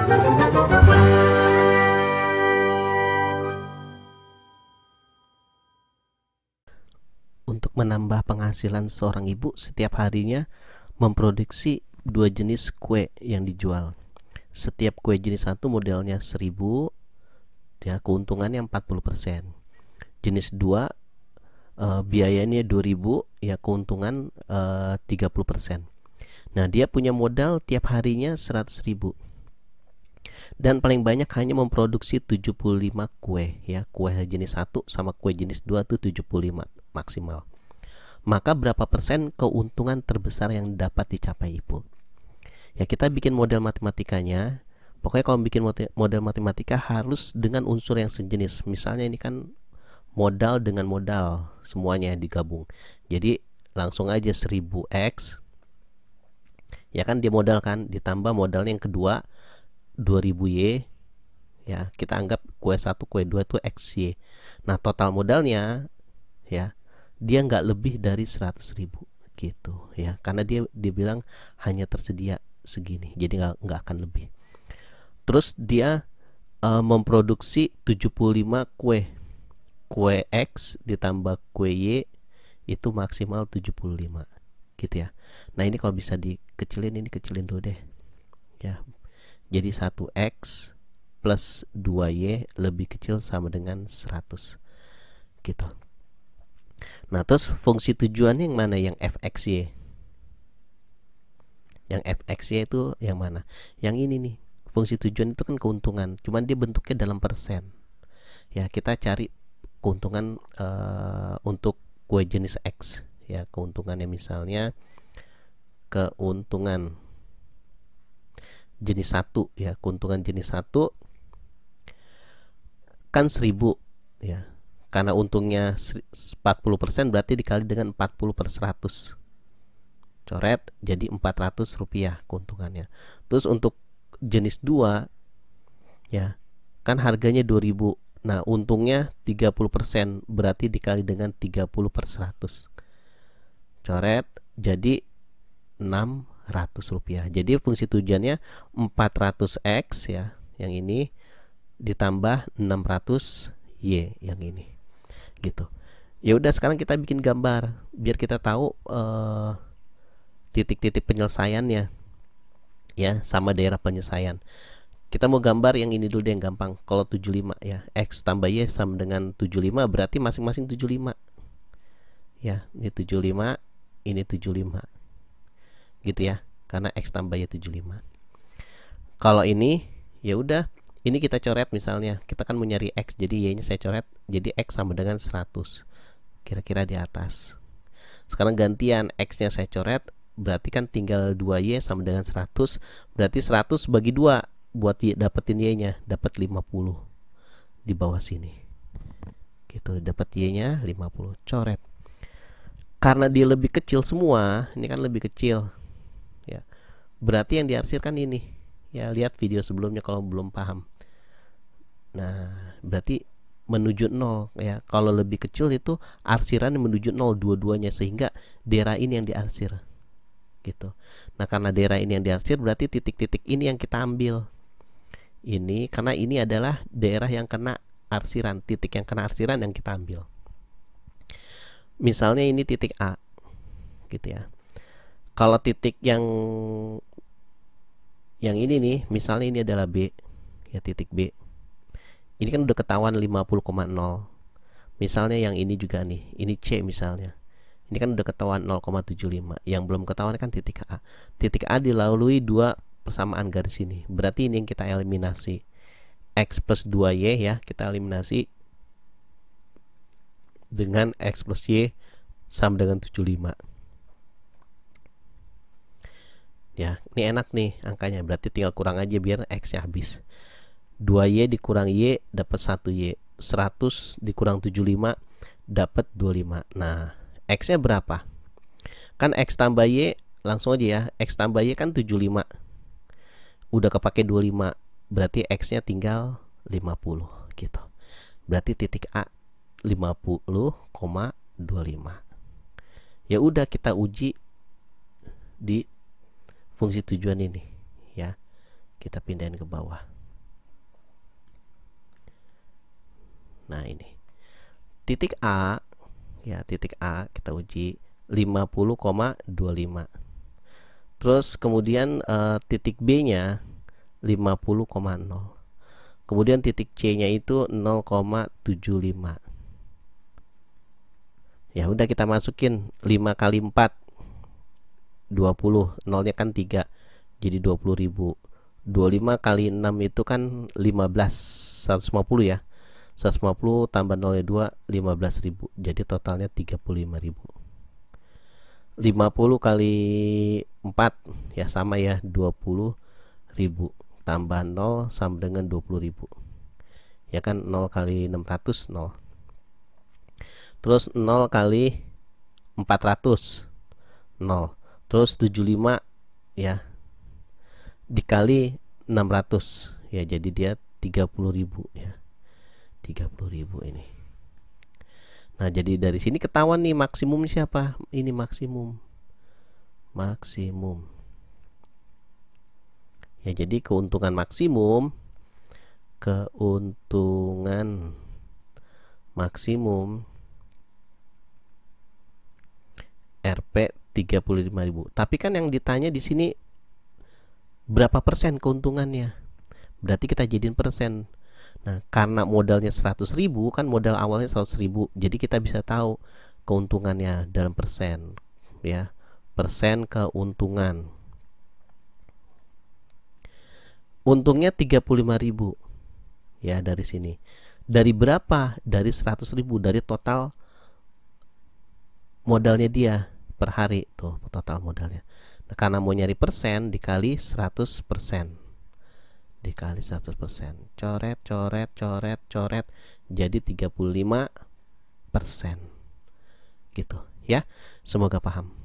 Untuk menambah penghasilan seorang ibu setiap harinya memproduksi 2 jenis kue yang dijual. Setiap kue jenis satu modelnya 1000, ya keuntungannya 40%. Jenis 2 biayanya 2000, ya keuntungan 30%. Nah, dia punya modal tiap harinya 100.000. Dan paling banyak hanya memproduksi 75 kue, ya. Kue jenis 1 sama kue jenis 2 tuh 75 maksimal. Maka berapa persen keuntungan terbesar yang dapat dicapai ibu? Ya, kita bikin model matematikanya. Pokoknya kalau bikin model matematika harus dengan unsur yang sejenis. Misalnya ini kan modal dengan modal semuanya digabung. Jadi langsung aja 1000x, ya kan, dia modal kan, ditambah modalnya yang kedua 2000y, ya kita anggap kue 1 kue 2 itu xy. Nah, total modalnya, ya, dia nggak lebih dari 100.000 gitu, ya, karena dia bilang hanya tersedia segini, jadi nggak akan lebih. Terus dia memproduksi 75 kue X ditambah kue Y itu maksimal 75 gitu, ya. Nah, ini kalau bisa dikecilin, ini kecilin dulu deh, ya. Jadi 1x plus 2y lebih kecil sama dengan 100 gitu. Nah, terus fungsi tujuannya yang mana? Yang fxy. Yang fxy itu yang mana? Yang ini nih. Fungsi tujuan itu kan keuntungan, cuman dia bentuknya dalam persen. Ya, kita cari keuntungan untuk kue jenis X, ya. Keuntungannya misalnya keuntungan jenis 1, ya. Keuntungan jenis 1 kan 1000, ya. Karena untungnya 40%, berarti dikali dengan 40/100. Coret, jadi 400 rupiah keuntungannya. Terus untuk jenis 2, ya, kan harganya 2000. Nah, untungnya 30%, berarti dikali dengan 30/100. Coret, jadi 600 rupiah. Jadi fungsi tujuannya 400x, ya, yang ini ditambah 600y yang ini gitu. Ya udah, sekarang kita bikin gambar biar kita tahu titik-titik penyelesaiannya, ya, sama daerah penyelesaian. Kita mau gambar yang ini dulu deh, yang gampang. Kalau 75, ya, x tambah y sama dengan 75, berarti masing-masing 75, ya. Ini 75, ini 75 gitu, ya, karena x tambah y 75. Kalau ini, ya udah, ini kita coret. Misalnya kita kan mau nyari x, jadi y nya saya coret, jadi x sama dengan 100, kira-kira di atas. Sekarang gantian, x nya saya coret, berarti kan tinggal 2y sama dengan 100, berarti 100 bagi 2 buat dapetin y nya, dapat 50 di bawah sini gitu, dapat y nya 50, coret. Karena dia lebih kecil semua, ini kan lebih kecil, ya, berarti yang diarsirkan ini, ya, lihat video sebelumnya kalau belum paham. Nah, berarti menuju 0, ya. Kalau lebih kecil itu arsiran menuju 0 dua-duanya, sehingga daerah ini yang diarsir gitu. Nah, karena daerah ini yang diarsir, berarti titik-titik ini yang kita ambil. Ini karena ini adalah daerah yang kena arsiran, titik yang kena arsiran yang kita ambil. Misalnya ini titik A gitu, ya. Kalau titik yang ini nih, misalnya ini adalah B, ya, titik B. Ini kan udah ketahuan 50,0. Misalnya yang ini juga nih, ini C misalnya. Ini kan udah ketahuan 0,75. Yang belum ketahuan kan titik A. Titik A dilalui 2 persamaan garis ini. Berarti ini yang kita eliminasi. X plus 2y, ya, kita eliminasi dengan x plus y sama dengan 75. Ya, ini enak nih angkanya. Berarti tinggal kurang aja biar x-nya habis. 2y dikurang y dapat 1y. 100 dikurang 75 dapat 25. Nah, x-nya berapa? Kan x tambah y, langsung aja ya. X tambah y kan 75. Udah kepake 25, berarti x-nya tinggal 50 gitu. Berarti titik A 50,25. Ya udah, kita uji di fungsi tujuan ini, ya. Kita pindahin ke bawah. Nah, ini titik A, ya, titik A kita uji 50,25. Terus kemudian titik B nya 50,0. Kemudian titik C nya itu 0,75. Ya udah, kita masukin 5 kali 4 20, nolnya kan 3, jadi 20.000. 25 kali 6 itu kan 15, 150 ya. 150 tambah nolnya 2, 15.000. Jadi totalnya 35.000. 50 kali 4 ya sama ya, 20.000 tambah 0 sama dengan 20.000. Ya kan, 0 kali 600 0. Terus 0 kali 400 0. Terus 75 ya dikali 600 ya, jadi dia 30.000 ya. 30.000 ini. Nah, jadi dari sini ketahuan nih maksimum siapa? Ini maksimum. Maksimum. Ya, jadi keuntungan maksimum Rp 35.000. Tapi kan yang ditanya di sini berapa persen keuntungannya? Berarti kita jadiin persen. Nah, karena modalnya 100.000, kan modal awalnya 100.000, jadi kita bisa tahu keuntungannya dalam persen, ya, persen keuntungan. Untungnya 35.000 ya dari sini. Dari berapa? Dari 100.000, dari total modalnya dia per hari tuh, total modalnya. Nah, karena mau nyari persen, dikali 100%. Dikali 100%. Coret, coret, coret, coret, jadi 35%. Gitu ya. Semoga paham.